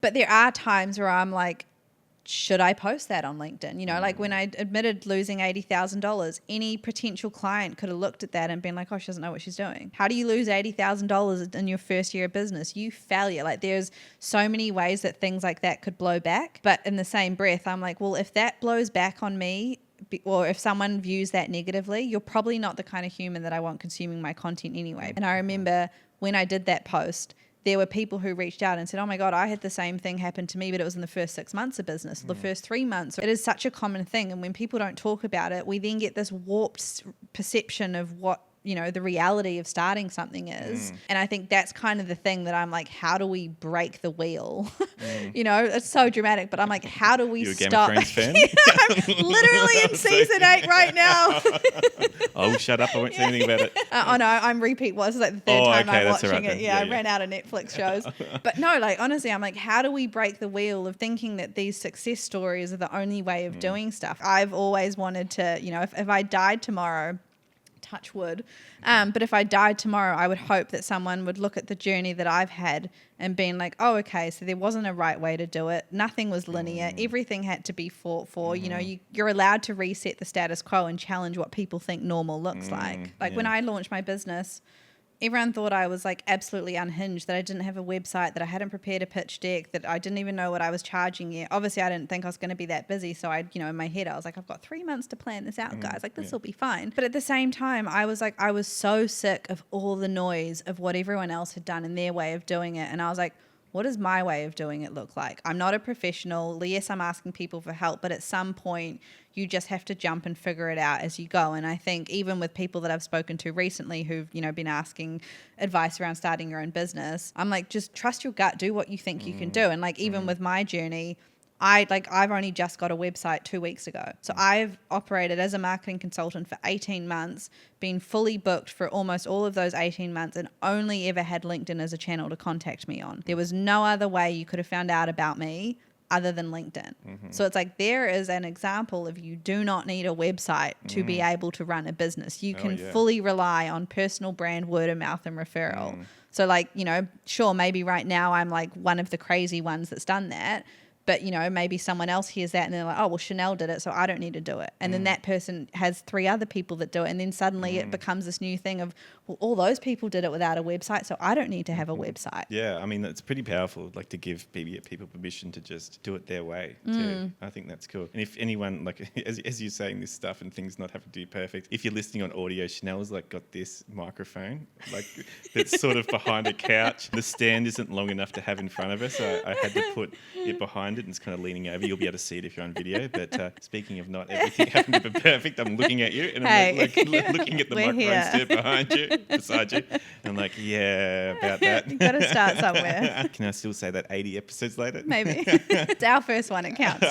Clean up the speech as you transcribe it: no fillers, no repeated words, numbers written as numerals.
But there are times where I'm like, should I post that on LinkedIn? You know, like when I admitted losing $80,000, any potential client could have looked at that and been like, oh, she doesn't know what she's doing. How do you lose $80,000 in your first year of business? You failure. Like there's so many ways that things like that could blow back. But in the same breath, I'm like, well, if that blows back on me, or if someone views that negatively, you're probably not the kind of human that I want consuming my content anyway. And I remember when I did that post, there were people who reached out and said, oh my God, I had the same thing happen to me, but it was in the first 6 months of business, the first 3 months. It is such a common thing. And when people don't talk about it, we then get this warped perception of what, you know, the reality of starting something is. And I think that's kind of the thing that I'm like, how do we break the wheel? You know, it's so dramatic, but I'm like, how do we stop? Game of Thrones fan? I'm literally in season 8 right now. Oh, shut up. I won't say anything about it. Oh no, I'm repeat. Well, this is like the third time I'm watching right it. then. Yeah, I ran out of Netflix shows. But no, like honestly, I'm like, how do we break the wheel of thinking that these success stories are the only way of doing stuff? I've always wanted to, you know, if I died tomorrow, touch wood, but if I died tomorrow, I would hope that someone would look at the journey that I've had and been like, oh, okay, so there wasn't a right way to do it. Nothing was linear. Everything had to be fought for. You know, you're allowed to reset the status quo and challenge what people think normal looks like. Like when I launched my business, everyone thought I was like absolutely unhinged, that I didn't have a website, that I hadn't prepared a pitch deck, that I didn't even know what I was charging yet. Obviously, I didn't think I was going to be that busy. So I, you know, in my head, I was like, I've got 3 months to plan this out, guys. Like this will be fine. But at the same time, I was like, I was so sick of all the noise of what everyone else had done in their way of doing it. And I was like, what does my way of doing it look like? I'm not a professional. Yes, I'm asking people for help, but at some point you just have to jump and figure it out as you go. And I think even with people that I've spoken to recently who've, you know, been asking advice around starting your own business, I'm like, just trust your gut, do what you think you can do. And like, even with my journey, I've only just got a website 2 weeks ago. So I've operated as a marketing consultant for 18 months, been fully booked for almost all of those 18 months, and only ever had LinkedIn as a channel to contact me on. There was no other way you could have found out about me other than LinkedIn. So it's like, there is an example of you do not need a website to be able to run a business. You can fully rely on personal brand, word of mouth, and referral. So like, you know, sure, maybe right now I'm like one of the crazy ones that's done that. But, you know, maybe someone else hears that and they're like, oh, well, Chanel did it, so I don't need to do it. And then that person has 3 other people that do it. And then suddenly it becomes this new thing of, well, all those people did it without a website, so I don't need to have a website. Yeah, I mean, it's pretty powerful, like to give people permission to just do it their way too. I think that's cool. And if anyone, like, as you're saying this stuff and things not having to be perfect, if you're listening on audio, Chanel's like got this microphone, like that's sort of behind a couch. The stand isn't long enough to have in front of her, so I had to put it behind it, and it's kind of leaning over. You'll be able to see it if you're on video. But speaking of not everything having to be perfect, I'm looking at you and I'm like looking at the microphone stand behind you, beside you. I'm like, yeah, about that. You've got to start somewhere. Can I still say that 80 episodes later? Maybe. It's our first one, it counts.